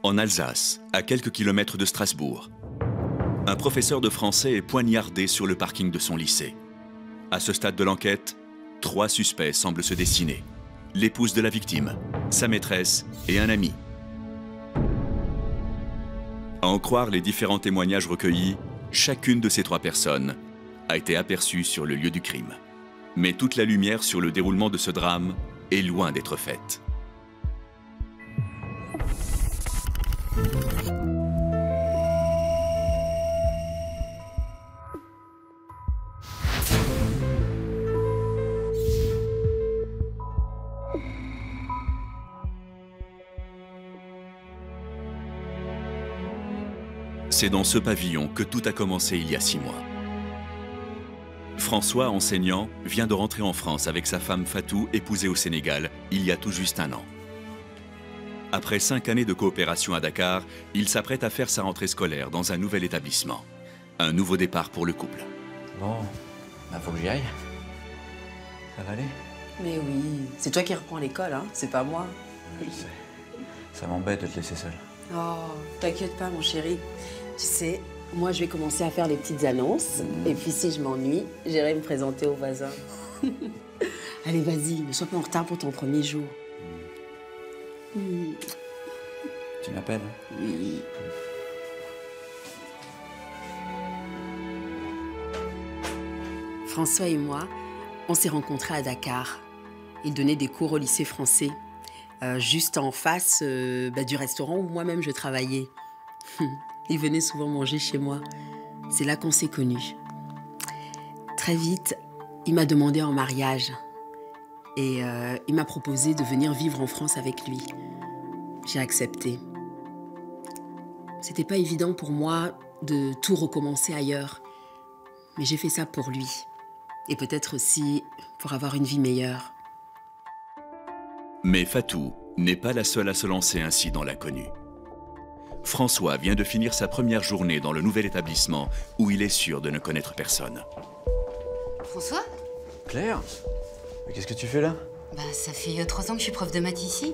En Alsace, à quelques kilomètres de Strasbourg, un professeur de français est poignardé sur le parking de son lycée. À ce stade de l'enquête, 3 suspects semblent se dessiner. L'épouse de la victime, sa maîtresse et un ami. À en croire les différents témoignages recueillis, chacune de ces 3 personnes a été aperçue sur le lieu du crime. Mais toute la lumière sur le déroulement de ce drame est loin d'être faite. C'est dans ce pavillon que tout a commencé il y a 6 mois. François, enseignant, vient de rentrer en France avec sa femme Fatou, épousée au Sénégal, il y a tout juste 1 an. Après 5 années de coopération à Dakar, il s'apprête à faire sa rentrée scolaire dans un nouvel établissement. Un nouveau départ pour le couple. Bon, bah faut que j'y aille. Ça va aller? Mais oui, c'est toi qui reprends l'école, hein, c'est pas moi. Je sais. Ça m'embête de te laisser seule. Oh, t'inquiète pas, mon chéri. Tu sais, moi, je vais commencer à faire les petites annonces. Et puis, si je m'ennuie, j'irai me présenter aux voisins. Allez, vas-y, ne sois pas en retard pour ton premier jour. Tu m'appelles? Oui. François et moi, on s'est rencontrés à Dakar. Il donnait des cours au lycée français, juste en face du restaurant où moi-même je travaillais. Il venait souvent manger chez moi. C'est là qu'on s'est connus. Très vite, il m'a demandé en mariage. Et il m'a proposé de venir vivre en France avec lui. J'ai accepté. C'était pas évident pour moi de tout recommencer ailleurs. Mais j'ai fait ça pour lui. Et peut-être aussi pour avoir une vie meilleure. Mais Fatou n'est pas la seule à se lancer ainsi dans l'inconnu. François vient de finir sa première journée dans le nouvel établissement où il est sûr de ne connaître personne. François? Claire? Mais qu'est-ce que tu fais là? Bah, ça fait 3 ans que je suis prof de maths ici.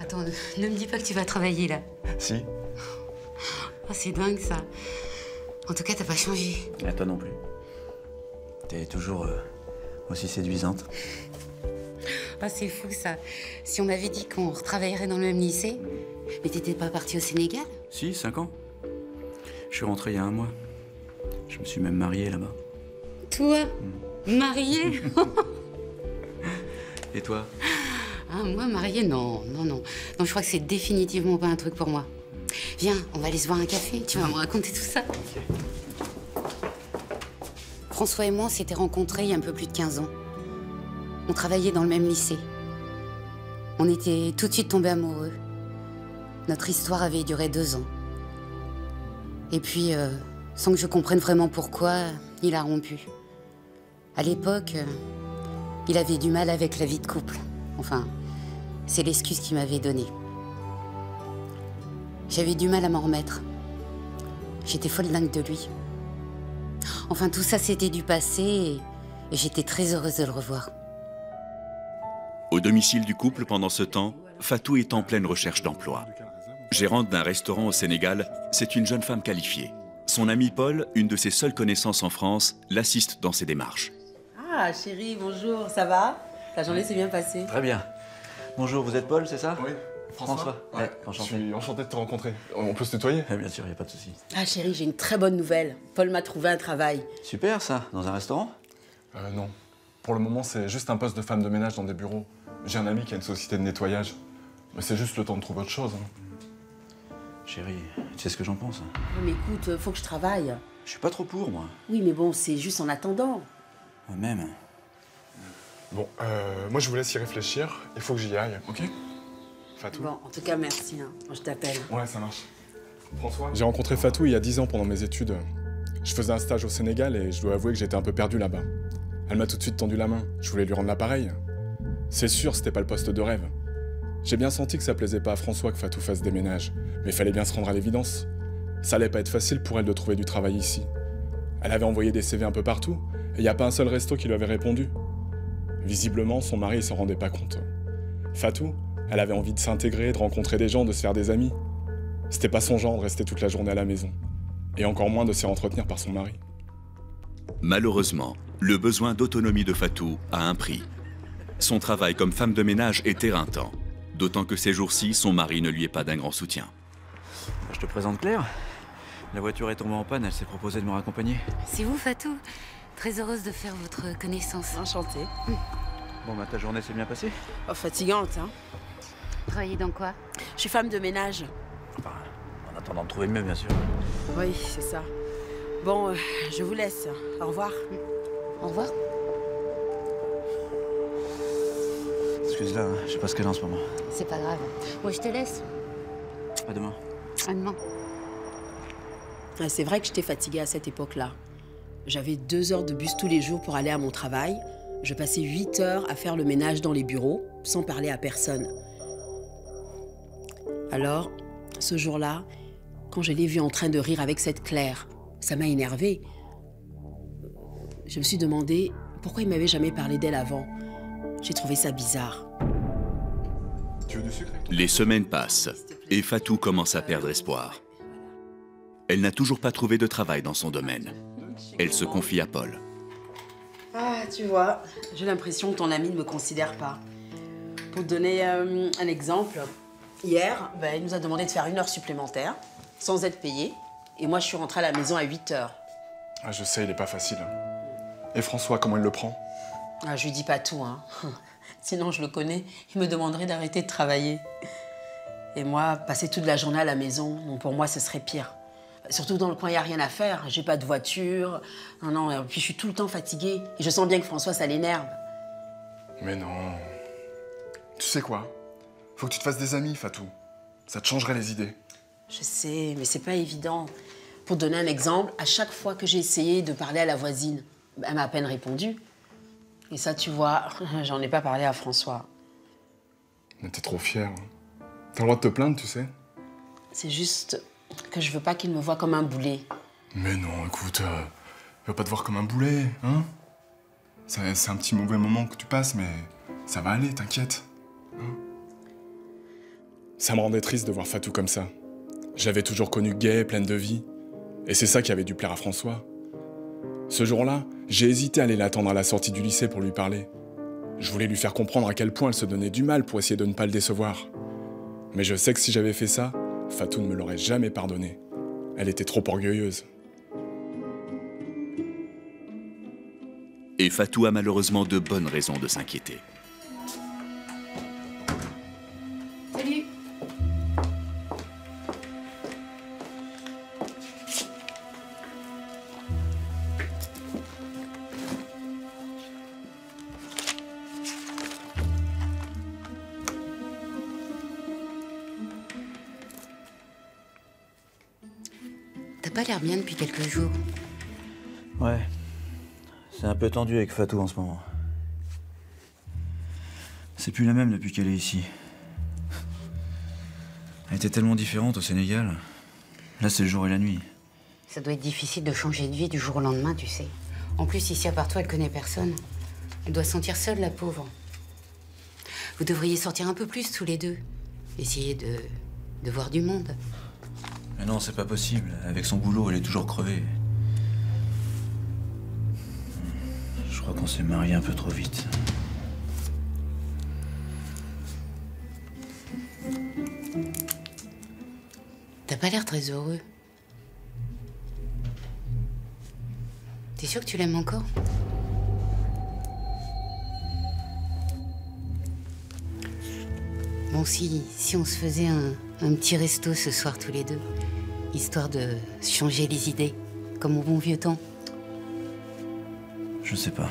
Attends, ne me dis pas que tu vas travailler là. Si. Oh, c'est dingue ça. En tout cas, t'as pas changé. Et toi non plus. T'es toujours aussi séduisante. Ah, c'est fou ça. Si on m'avait dit qu'on retravaillerait dans le même lycée, mais t'étais pas parti au Sénégal? Si, 5 ans. Je suis rentré il y a 1 mois. Je me suis même marié là-bas. Toi? Marié? Et toi? Ah, moi, marié, non. Non, je crois que c'est définitivement pas un truc pour moi. Viens, on va aller se boire un café. Tu vas me raconter tout ça. Ok. François et moi, on s'était rencontrés il y a un peu plus de 15 ans. On travaillait dans le même lycée. On était tout de suite tombés amoureux. Notre histoire avait duré 2 ans. Et puis, sans que je comprenne vraiment pourquoi, il a rompu. À l'époque, il avait du mal avec la vie de couple. Enfin, c'est l'excuse qu'il m'avait donnée. J'avais du mal à m'en remettre. J'étais folle dingue de lui. Enfin, tout ça, c'était du passé et j'étais très heureuse de le revoir. Au domicile du couple, pendant ce temps, Fatou est en pleine recherche d'emploi. Gérante d'un restaurant au Sénégal, c'est une jeune femme qualifiée. Son ami Paul, une de ses seules connaissances en France, l'assiste dans ses démarches. Ah, chérie, bonjour, ça va? Ta journée s'est bien passée? Très bien. Bonjour, vous êtes Paul, c'est ça? Oui, François. Ouais, enchanté. Je suis enchanté de te rencontrer. On peut se tutoyer? Bien sûr, il n'y a pas de souci. Ah, chérie, j'ai une très bonne nouvelle. Paul m'a trouvé un travail. Super ça, dans un restaurant? Non. Pour le moment, c'est juste un poste de femme de ménage dans des bureaux. J'ai un ami qui a une société de nettoyage. Mais c'est juste le temps de trouver autre chose. Chérie, tu sais ce que j'en pense? Mais écoute, faut que je travaille. Je suis pas trop pour, moi. Oui, mais bon, c'est juste en attendant. Moi-même. Bon, moi je vous laisse y réfléchir. Il faut que j'y aille, ok? Fatou? Bon, en tout cas, merci. Hein. Je t'appelle. Ouais, ça marche. François? J'ai rencontré Fatou il y a 10 ans pendant mes études. Je faisais un stage au Sénégal et je dois avouer que j'étais un peu perdu là-bas. Elle m'a tout de suite tendu la main. Je voulais lui rendre l'appareil. C'est sûr, c'était pas le poste de rêve. J'ai bien senti que ça plaisait pas à François que Fatou fasse des ménages. Mais il fallait bien se rendre à l'évidence. Ça allait pas être facile pour elle de trouver du travail ici. Elle avait envoyé des CV un peu partout et il n'y a pas un seul resto qui lui avait répondu. Visiblement, son mari s'en rendait pas compte. Fatou, elle avait envie de s'intégrer, de rencontrer des gens, de se faire des amis. C'était pas son genre de rester toute la journée à la maison. Et encore moins de se faire entretenir par son mari. Malheureusement, le besoin d'autonomie de Fatou a un prix. Son travail comme femme de ménage est éreintant, d'autant que ces jours-ci, son mari ne lui est pas d'un grand soutien. Je te présente Claire. La voiture est tombée en panne, elle s'est proposée de me raccompagner. C'est vous, Fatou. Très heureuse de faire votre connaissance. Enchantée. Bon, bah ta journée s'est bien passée? Oh, fatigante, hein. Travaillez dans quoi? Je suis femme de ménage. Enfin, en attendant de trouver le mieux, bien sûr. Oui, c'est ça. Bon, je vous laisse. Au revoir. Au revoir. Excuse-la, hein, je sais pas ce qu'elle a en ce moment. C'est pas grave. Moi, je te laisse. À demain. À demain. Ouais, c'est vrai que j'étais fatiguée à cette époque-là. J'avais 2 heures de bus tous les jours pour aller à mon travail. Je passais 8 heures à faire le ménage dans les bureaux, sans parler à personne. Alors, ce jour-là, quand je l'ai vue en train de rire avec cette Claire, ça m'a énervée. Je me suis demandé pourquoi il m'avait jamais parlé d'elle avant. J'ai trouvé ça bizarre. Tu veux du sucre? Les semaines passent et Fatou commence à perdre espoir. Elle n'a toujours pas trouvé de travail dans son domaine. Elle se confie à Paul. Ah, tu vois, j'ai l'impression que ton ami ne me considère pas. Pour te donner un exemple, hier, il nous a demandé de faire 1 heure supplémentaire, sans être payé. Et moi, je suis rentrée à la maison à 8 heures. Ah, je sais, il est pas facile. Et François, comment il le prend? Ah, je lui dis pas tout, hein. Sinon, je le connais, il me demanderait d'arrêter de travailler. Et moi, passer toute la journée à la maison, bon, pour moi, ce serait pire. Surtout dans le coin, il n'y a rien à faire. J'ai pas de voiture. Non, puis je suis tout le temps fatiguée. Et je sens bien que François, ça l'énerve. Mais non. Tu sais quoi? Faut que tu te fasses des amis, Fatou. Ça te changerait les idées. Je sais, mais c'est pas évident. Pour te donner un exemple, à chaque fois que j'ai essayé de parler à la voisine, elle m'a à peine répondu. Et ça, tu vois, j'en ai pas parlé à François. Mais t'es trop fière. T'as le droit de te plaindre, tu sais. C'est juste que je veux pas qu'il me voie comme un boulet. Mais non, écoute, je veux pas te voir comme un boulet, hein? C'est un petit mauvais moment que tu passes, mais ça va aller, t'inquiète. Hein? Ça me rendait triste de voir Fatou comme ça. Je l'avais toujours connue gaie, pleine de vie. Et c'est ça qui avait dû plaire à François. Ce jour-là, j'ai hésité à aller l'attendre à la sortie du lycée pour lui parler. Je voulais lui faire comprendre à quel point elle se donnait du mal pour essayer de ne pas le décevoir. Mais je sais que si j'avais fait ça, Fatou ne me l'aurait jamais pardonné. Elle était trop orgueilleuse. Et Fatou a malheureusement de bonnes raisons de s'inquiéter. Salut. T'as pas l'air bien depuis quelques jours. Ouais. C'est un peu tendu avec Fatou en ce moment. C'est plus la même depuis qu'elle est ici. Elle était tellement différente au Sénégal. Là, c'est le jour et la nuit. Ça doit être difficile de changer de vie du jour au lendemain, tu sais. En plus, ici, à part toi, elle connaît personne. Elle doit se sentir seule, la pauvre. Vous devriez sortir un peu plus, tous les deux. Essayer de voir du monde. Mais non, c'est pas possible. Avec son boulot, elle est toujours crevée. Je crois qu'on s'est mariés un peu trop vite. T'as pas l'air très heureux. T'es sûr que tu l'aimes encore? Bon, si on se faisait un petit resto ce soir tous les deux, histoire de changer les idées, comme au bon vieux temps. Je sais pas.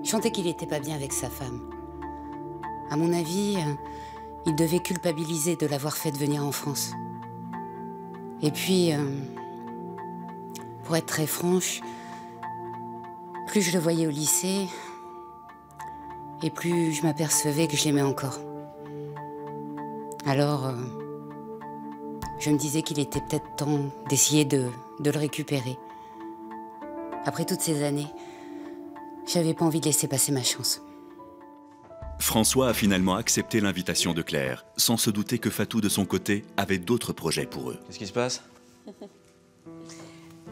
Je sentais qu'il était pas bien avec sa femme. À mon avis, il devait culpabiliser de l'avoir fait venir en France. Et puis, pour être très franche, plus je le voyais au lycée, et plus je m'apercevais que je l'aimais encore. Alors, Je me disais qu'il était peut-être temps d'essayer de le récupérer. Après toutes ces années, j'avais pas envie de laisser passer ma chance. François a finalement accepté l'invitation de Claire, sans se douter que Fatou, de son côté, avait d'autres projets pour eux. Qu'est-ce qui se passe?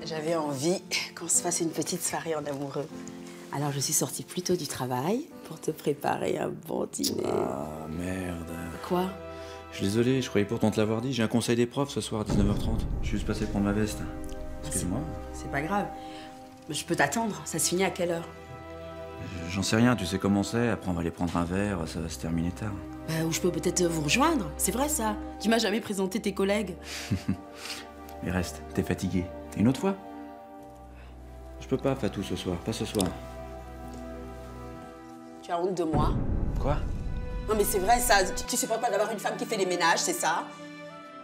J'avais envie qu'on se fasse une petite soirée en amoureux. Alors je suis sortie plus tôt du travail pour te préparer un bon dîner. Ah, merde. Quoi? Je suis désolé, je croyais pourtant te l'avoir dit. J'ai un conseil des profs ce soir à 19h30. Je suis juste passé prendre ma veste. Excuse-moi. C'est pas grave. Je peux t'attendre. Ça se finit à quelle heure? J'en sais rien, tu sais comment c'est. Après, on va aller prendre un verre, ça va se terminer tard. Ou je peux peut-être vous rejoindre. C'est vrai, ça. Tu m'as jamais présenté tes collègues. Mais reste, t'es fatigué. Une autre fois? Je peux pas, Fatou, ce soir. Pas ce soir. Tu as honte de moi? Quoi? Non, mais c'est vrai, ça. Tu supportes pas d'avoir une femme qui fait les ménages, c'est ça?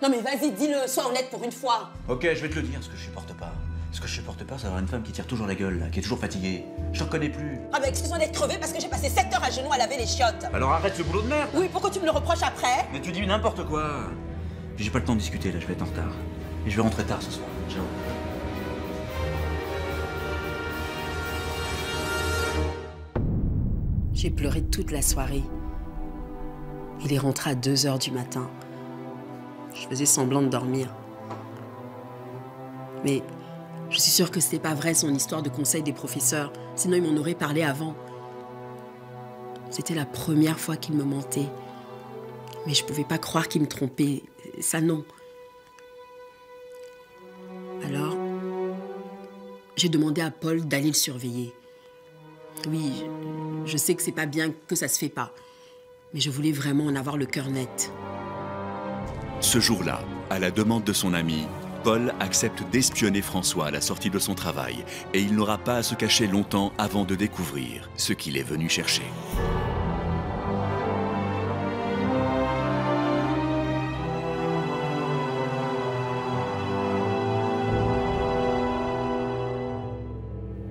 Non, mais vas-y, dis-le. Sois honnête pour une fois. Ok, je vais te le dire, ce que je supporte pas. Ce que je supporte pas, c'est d'avoir une femme qui tire toujours la gueule, là, qui est toujours fatiguée. Je te reconnais plus. Ah, mais excuse-moi d'être crevé parce que j'ai passé 7 heures à genoux à laver les chiottes. Alors arrête ce boulot de merde! Oui, pourquoi tu me le reproches après? Mais tu dis n'importe quoi. Puis j'ai pas le temps de discuter, là, je vais être en retard. Et je vais rentrer tard ce soir. Ciao. J'ai pleuré toute la soirée. Il est rentré à 2 h du matin. Je faisais semblant de dormir. Mais je suis sûre que c'était pas vrai son histoire de conseil des professeurs. Sinon, il m'en aurait parlé avant. C'était la première fois qu'il me mentait. Mais je pouvais pas croire qu'il me trompait. Ça, non. Alors, j'ai demandé à Paul d'aller le surveiller. Oui, je sais que c'est pas bien, que ça se fait pas. Mais je voulais vraiment en avoir le cœur net. Ce jour-là, à la demande de son ami, Paul accepte d'espionner François à la sortie de son travail et il n'aura pas à se cacher longtemps avant de découvrir ce qu'il est venu chercher.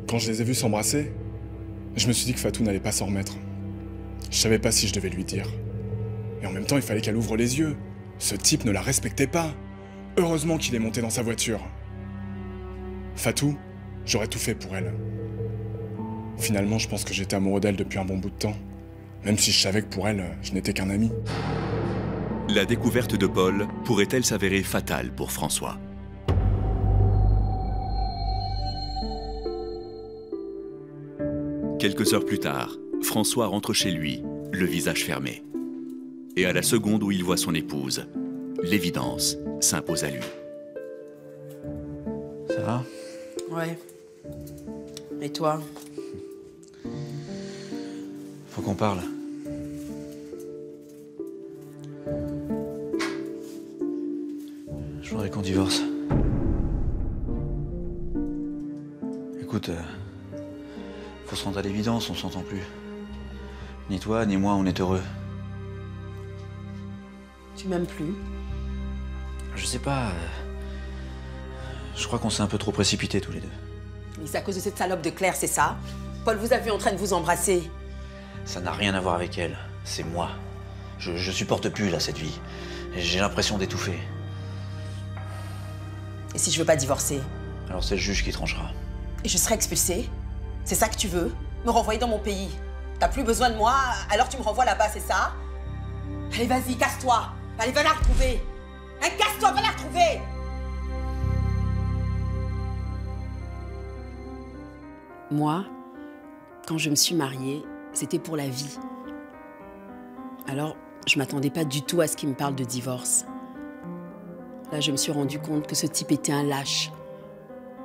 Quand je les ai vus s'embrasser, je me suis dit que Fatou n'allait pas s'en remettre. Je savais pas si je devais lui dire. Et en même temps, il fallait qu'elle ouvre les yeux. Ce type ne la respectait pas. Heureusement qu'il est monté dans sa voiture. Fatou, j'aurais tout fait pour elle. Finalement, je pense que j'étais amoureux d'elle depuis un bon bout de temps. Même si je savais que pour elle, je n'étais qu'un ami. La découverte de Paul pourrait-elle s'avérer fatale pour François? Quelques heures plus tard, François rentre chez lui, le visage fermé. Et à la seconde où il voit son épouse, l'évidence s'impose à lui. Ça va? Ouais. Et toi? Faut qu'on parle. Je voudrais qu'on divorce. Écoute, faut se rendre à l'évidence, on s'entend plus. Ni toi, ni moi, on est heureux. Tu m'aimes plus? Je sais pas. Je crois qu'on s'est un peu trop précipités tous les deux. Mais c'est à cause de cette salope de Claire, c'est ça? Paul vous a vu en train de vous embrasser. Ça n'a rien à voir avec elle. C'est moi. Je supporte plus, là, cette vie. J'ai l'impression d'étouffer. Et si je veux pas divorcer? Alors c'est le juge qui tranchera. Et je serai expulsée? C'est ça que tu veux? Me renvoyer dans mon pays? T'as plus besoin de moi, alors tu me renvoies là-bas, c'est ça? Allez, vas-y, casse-toi! Allez, va la retrouver! Hein, casse-toi, va la retrouver! Moi, quand je me suis mariée, c'était pour la vie. Alors, je m'attendais pas du tout à ce qu'il me parle de divorce. Là, je me suis rendu compte que ce type était un lâche.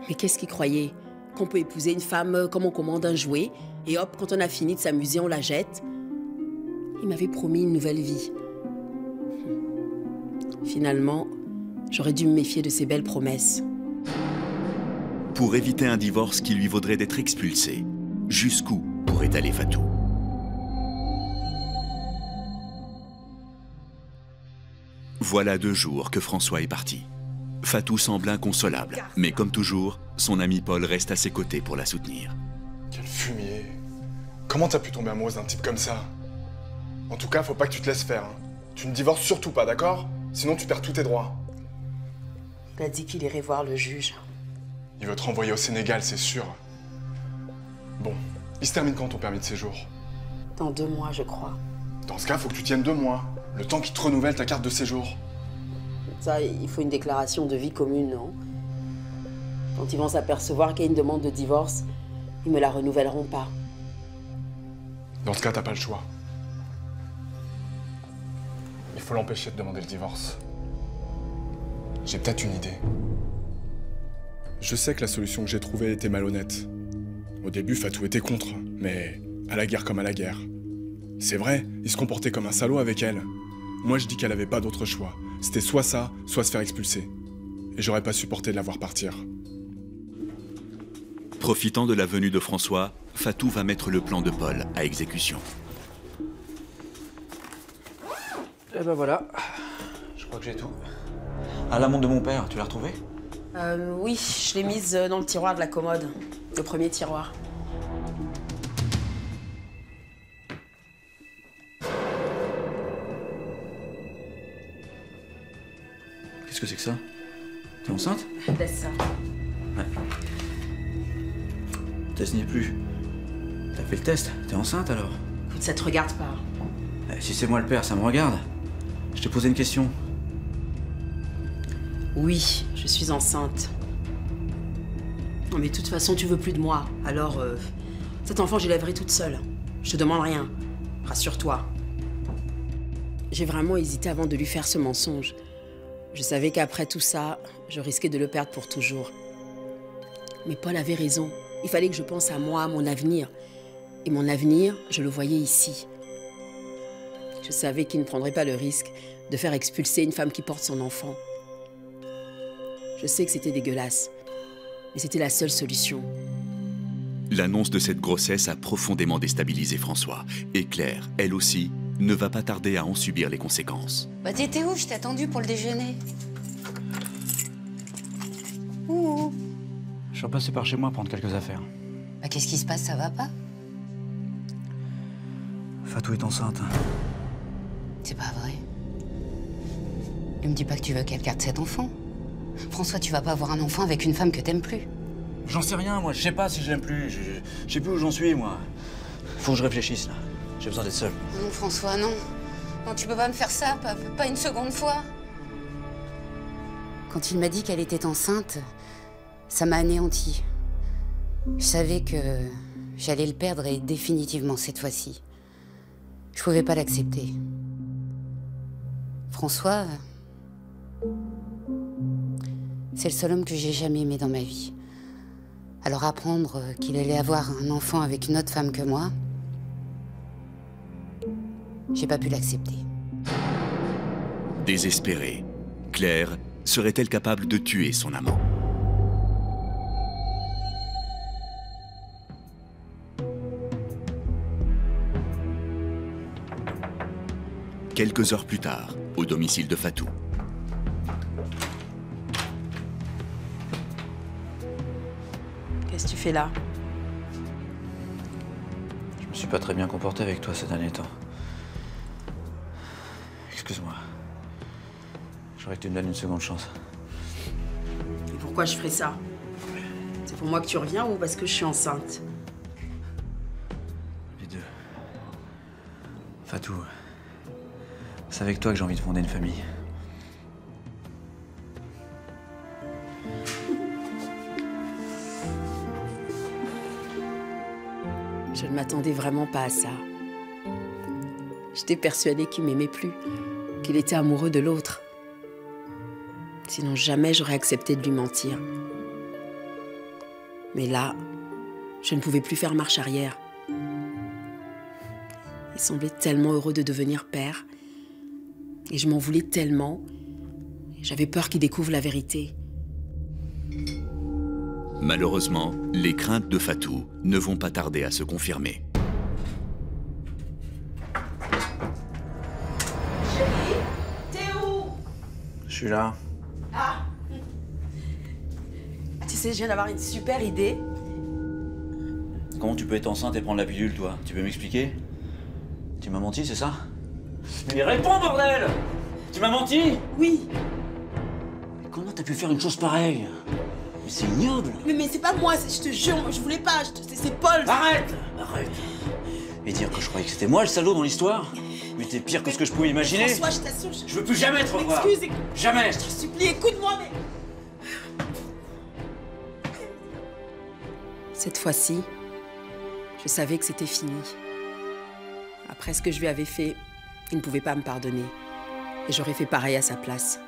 Mais qu'est-ce qu'il croyait? Qu'on peut épouser une femme comme on commande un jouet, et hop, quand on a fini de s'amuser, on la jette? Il m'avait promis une nouvelle vie. Finalement, j'aurais dû me méfier de ses belles promesses. Pour éviter un divorce qui lui vaudrait d'être expulsé, jusqu'où pourrait aller Fatou? Voilà 2 jours que François est parti. Fatou semble inconsolable, mais comme toujours, son ami Paul reste à ses côtés pour la soutenir. Quel fumier. Comment t'as pu tomber amoureuse d'un type comme ça? En tout cas, faut pas que tu te laisses faire. Hein. Tu ne divorces surtout pas, d'accord? Sinon tu perds tous tes droits. Il a dit qu'il irait voir le juge. Il veut te renvoyer au Sénégal, c'est sûr. Bon, il se termine quand ton permis de séjour? Dans 2 mois, je crois. Dans ce cas, faut que tu tiennes 2 mois. Le temps qu'il te renouvelle ta carte de séjour. Ça, il faut une déclaration de vie commune, non? Quand ils vont s'apercevoir qu'il y a une demande de divorce, ils me la renouvelleront pas. Dans ce cas, t'as pas le choix. Il faut l'empêcher de demander le divorce. J'ai peut-être une idée. Je sais que la solution que j'ai trouvée était malhonnête. Au début, Fatou était contre, mais à la guerre comme à la guerre. C'est vrai, il se comportait comme un salaud avec elle. Moi, je dis qu'elle avait pas d'autre choix. C'était soit ça, soit se faire expulser. Et j'aurais pas supporté de la voir partir. Profitant de la venue de François, Fatou va mettre le plan de Paul à exécution. Et ben voilà, je crois que j'ai tout. Ah, la montre de mon père, tu l'as retrouvée? Oui, je l'ai mise dans le tiroir de la commode. Le premier tiroir. Qu'est-ce que c'est que ça? T'es enceinte? Laisse ça. Ouais. Le test n'y est plus. T'as fait le test, t'es enceinte alors? Écoute, ça te regarde pas. Si c'est moi le père, ça me regarde. Je t'ai posé une question. Oui, je suis enceinte. Non, mais de toute façon, tu veux plus de moi. Alors, cet enfant, je l'élèverai toute seule. Je te demande rien. Rassure-toi. J'ai vraiment hésité avant de lui faire ce mensonge. Je savais qu'après tout ça, je risquais de le perdre pour toujours. Mais Paul avait raison. Il fallait que je pense à moi, à mon avenir. Et mon avenir, je le voyais ici. Je savais qu'il ne prendrait pas le risque de faire expulser une femme qui porte son enfant. Je sais que c'était dégueulasse, mais c'était la seule solution. L'annonce de cette grossesse a profondément déstabilisé François. Et Claire, elle aussi, ne va pas tarder à en subir les conséquences. Bah t'étais où? Je t'ai attendu pour le déjeuner. Ouh. Je suis repassé par chez moi prendre quelques affaires. Bah qu'est-ce qui se passe? Ça va pas? Fatou est enceinte. C'est pas vrai. Ne me dis pas que tu veux qu'elle garde cet enfant. François, tu vas pas avoir un enfant avec une femme que t'aimes plus. J'en sais rien, moi. Je sais pas si je l'aime plus. Je sais plus où j'en suis, moi. Faut que je réfléchisse, là. J'ai besoin d'être seul. Non, François, non. Non, tu peux pas me faire ça, pas une seconde fois. Quand il m'a dit qu'elle était enceinte, ça m'a anéanti. Je savais que j'allais le perdre et définitivement cette fois-ci. Je pouvais pas l'accepter. François, c'est le seul homme que j'ai jamais aimé dans ma vie. Alors apprendre qu'il allait avoir un enfant avec une autre femme que moi, j'ai pas pu l'accepter. Désespérée, Claire serait-elle capable de tuer son amant? Quelques heures plus tard, au domicile de Fatou. Qu'est-ce que tu fais là? Je me suis pas très bien comporté avec toi ces derniers temps. Excuse-moi. J'aurais que tu me donnes une seconde chance. Et pourquoi je ferais ça? C'est pour moi que tu reviens ou parce que je suis enceinte? Les deux. Fatou, c'est avec toi que j'ai envie de fonder une famille. Je ne m'attendais vraiment pas à ça. J'étais persuadée qu'il m'aimait plus, qu'il était amoureux de l'autre. Sinon, jamais j'aurais accepté de lui mentir. Mais là, je ne pouvais plus faire marche arrière. Il semblait tellement heureux de devenir père. Et je m'en voulais tellement. J'avais peur qu'il découvre la vérité. Malheureusement, les craintes de Fatou ne vont pas tarder à se confirmer. Chérie, t'es où? Je suis là. Ah! Tu sais, je viens d'avoir une super idée. Comment tu peux être enceinte et prendre la pilule, toi? Tu peux m'expliquer? Tu m'as menti, c'est ça? Mais réponds, bordel! Tu m'as menti? Oui. Comment t'as pu faire une chose pareille? Mais c'est ignoble. Mais c'est pas moi, je te jure, je voulais pas, c'est Paul. Arrête! Arrête! Et dire que je croyais que c'était moi le salaud dans l'histoire? Mais t'es pire que ce que je pouvais imaginer. François, je t'assure, Je veux plus jamais te revoir. Excuse, Jamais. je te supplie, écoute-moi, mais... Cette fois-ci, je savais que c'était fini. Après ce que je lui avais fait, il ne pouvait pas me pardonner. Et j'aurais fait pareil à sa place.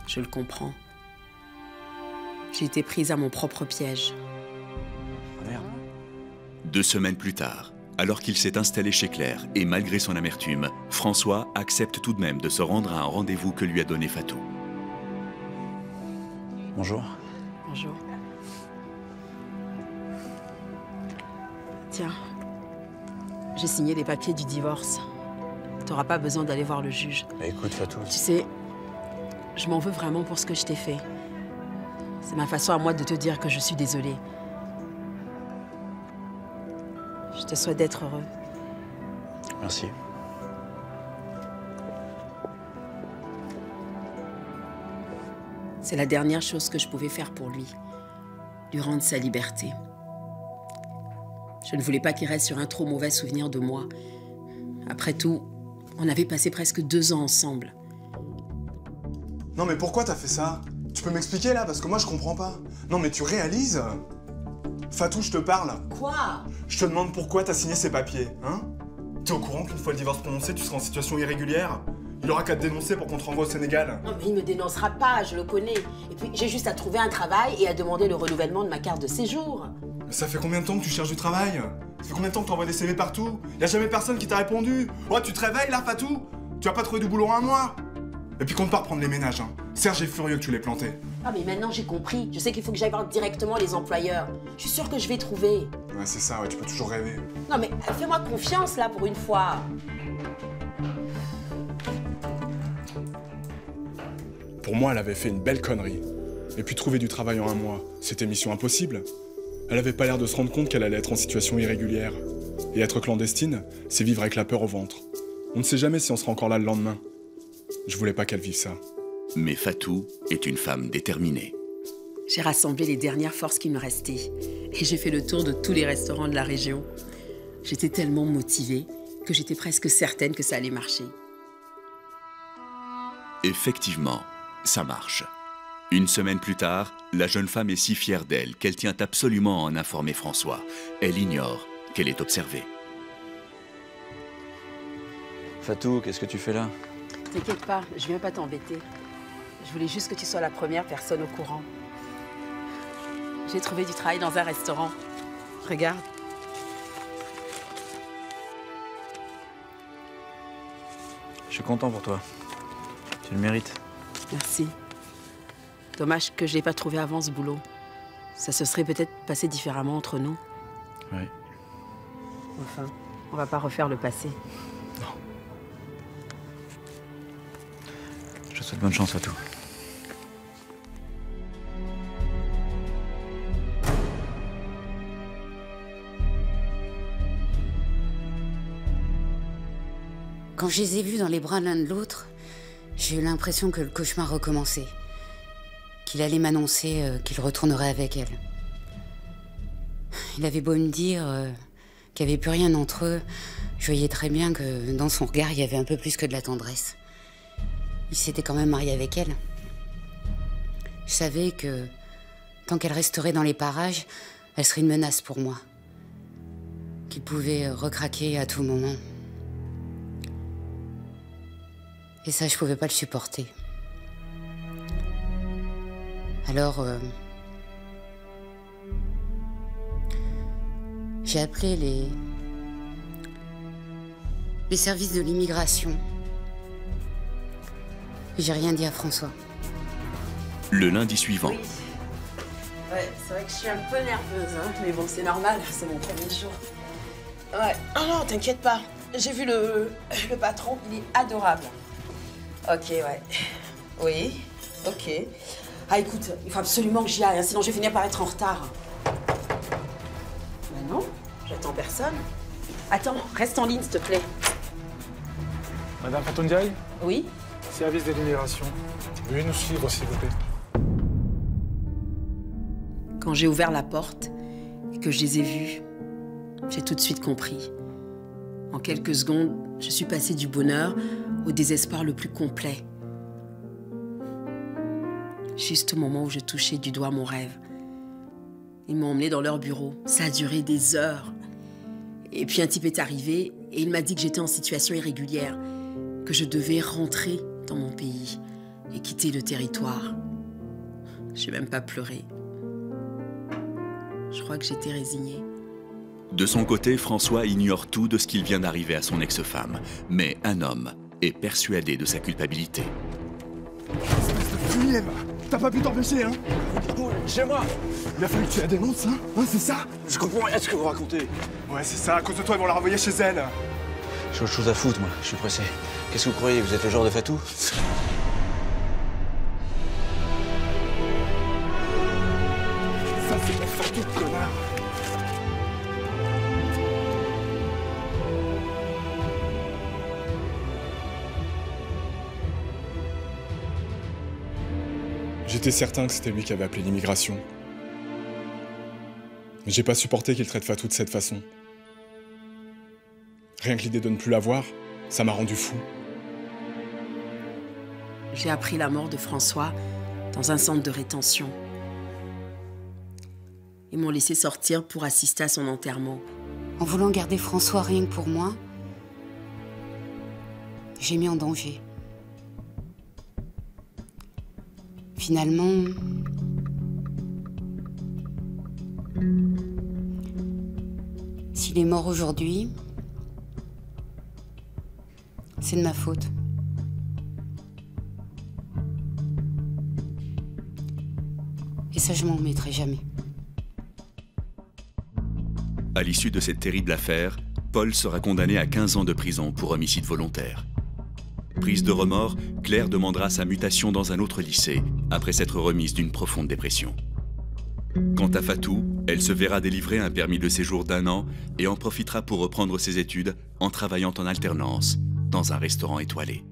Je le comprends. J'ai été prise à mon propre piège. Merde. 2 semaines plus tard, alors qu'il s'est installé chez Claire et malgré son amertume, François accepte tout de même de se rendre à un rendez-vous que lui a donné Fatou. Bonjour. Bonjour. Tiens, j'ai signé les papiers du divorce. T'auras pas besoin d'aller voir le juge. Bah écoute, Fatou. Tu sais, je m'en veux vraiment pour ce que je t'ai fait. C'est ma façon à moi de te dire que je suis désolée. Je te souhaite d'être heureux. Merci. C'est la dernière chose que je pouvais faire pour lui. Lui rendre sa liberté. Je ne voulais pas qu'il reste sur un trop mauvais souvenir de moi. Après tout, on avait passé presque 2 ans ensemble. Non mais pourquoi t'as fait ça? Tu peux m'expliquer là, parce que moi je comprends pas. Non mais tu réalises? Fatou, je te parle. Quoi? Je te demande pourquoi t'as signé ces papiers, hein? T'es au courant qu'une fois le divorce prononcé, tu seras en situation irrégulière? Il aura qu'à te dénoncer pour qu'on te renvoie au Sénégal. Non mais il me dénoncera pas, je le connais. Et puis j'ai juste à trouver un travail et à demander le renouvellement de ma carte de séjour. Mais ça fait combien de temps que tu cherches du travail? Ça fait combien de temps que t'envoies des CV partout? Y a jamais personne qui t'a répondu. Oh, tu te réveilles là, Fatou? Tu vas pas trouver du boulot en 1 mois? Et puis compte pas reprendre les ménages, hein. Serge est furieux que tu l'aies planté. Ah mais maintenant j'ai compris. Je sais qu'il faut que j'aille voir directement les employeurs. Je suis sûre que je vais trouver. Ouais, c'est ça, ouais, tu peux toujours rêver. Non mais fais-moi confiance là pour une fois. Pour moi, elle avait fait une belle connerie. Et puis trouver du travail en 1 mois, c'était mission impossible. Elle avait pas l'air de se rendre compte qu'elle allait être en situation irrégulière. Et être clandestine, c'est vivre avec la peur au ventre. On ne sait jamais si on sera encore là le lendemain. Je voulais pas qu'elle vive ça. Mais Fatou est une femme déterminée. J'ai rassemblé les dernières forces qui me restaient. Et j'ai fait le tour de tous les restaurants de la région. J'étais tellement motivée que j'étais presque certaine que ça allait marcher. Effectivement, ça marche. 1 semaine plus tard, la jeune femme est si fière d'elle qu'elle tient absolument à en informer François. Elle ignore qu'elle est observée. Fatou, qu'est-ce que tu fais là? T'inquiète pas, je viens pas t'embêter. Je voulais juste que tu sois la première personne au courant. J'ai trouvé du travail dans un restaurant. Regarde. Je suis content pour toi. Tu le mérites. Merci. Dommage que je l'ai pas trouvé avant ce boulot. Ça se serait peut-être passé différemment entre nous. Oui. Enfin, on va pas refaire le passé. Non. Je te souhaite bonne chance, Fatou. Quand je les ai vus dans les bras l'un de l'autre, j'ai eu l'impression que le cauchemar recommençait. Qu'il allait m'annoncer qu'il retournerait avec elle. Il avait beau me dire qu'il n'y avait plus rien entre eux, je voyais très bien que dans son regard, il y avait un peu plus que de la tendresse. Il s'était quand même marié avec elle. Je savais que tant qu'elle resterait dans les parages, elle serait une menace pour moi. Qu'il pouvait recraquer à tout moment. Et ça, je pouvais pas le supporter. Alors, j'ai appelé les services de l'immigration. J'ai rien dit à François. Le lundi suivant, Oui. Ouais, c'est vrai que je suis un peu nerveuse, hein, mais bon, c'est normal, c'est mon premier jour. Ouais. Ah non, t'inquiète pas. J'ai vu le patron, il est adorable. Ok, ouais. Oui, ok. Ah, écoute, il faut absolument que j'y aille, hein, sinon je vais finir par être en retard. Ben non, j'attends personne. Attends, reste en ligne, s'il te plaît. Madame Fatou Ndiaye, Oui? Service de l'immigration. Veuillez nous suivre, s'il vous plaît. Quand j'ai ouvert la porte et que je les ai vus, j'ai tout de suite compris. En quelques secondes, je suis passée du bonheur au désespoir le plus complet. Juste au moment où je touchais du doigt mon rêve. Ils m'ont emmené dans leur bureau. Ça a duré des heures. Et puis un type est arrivé et il m'a dit que j'étais en situation irrégulière, que je devais rentrer dans mon pays et quitter le territoire. J'ai même pas pleuré. Je crois que j'étais résignée. De son côté, François ignore tout de ce qu'il vient d'arriver à son ex-femme. Mais un homme est persuadé de sa culpabilité. Espèce de fumier, va. T'as pas pu t'empêcher, hein? Chez moi. Il a fallu que tu la dénonces, hein? C'est ça? Je comprends rien de ce que vous racontez. Ouais, c'est ça. À cause de toi, ils vont la renvoyer chez elle. J'ai autre chose à foutre, moi. Je suis pressé. Qu'est-ce que vous croyez? Vous êtes le genre de Fatou? Ça, c'est ton Fatou, connard. J'étais certain que c'était lui qui avait appelé l'immigration. Mais j'ai pas supporté qu'il traite Fatou de cette façon. Rien que l'idée de ne plus la voir, ça m'a rendu fou. J'ai appris la mort de François dans un centre de rétention. Ils m'ont laissé sortir pour assister à son enterrement. En voulant garder François rien que pour moi, j'ai mis en danger. Finalement, s'il est mort aujourd'hui, c'est de ma faute. Et ça, je m'en remettrai jamais. À l'issue de cette terrible affaire, Paul sera condamné à 15 ans de prison pour homicide volontaire. Prise de remords, Claire demandera sa mutation dans un autre lycée, après s'être remise d'une profonde dépression. Quant à Fatou, elle se verra délivrer un permis de séjour d'1 an et en profitera pour reprendre ses études en travaillant en alternance dans un restaurant étoilé.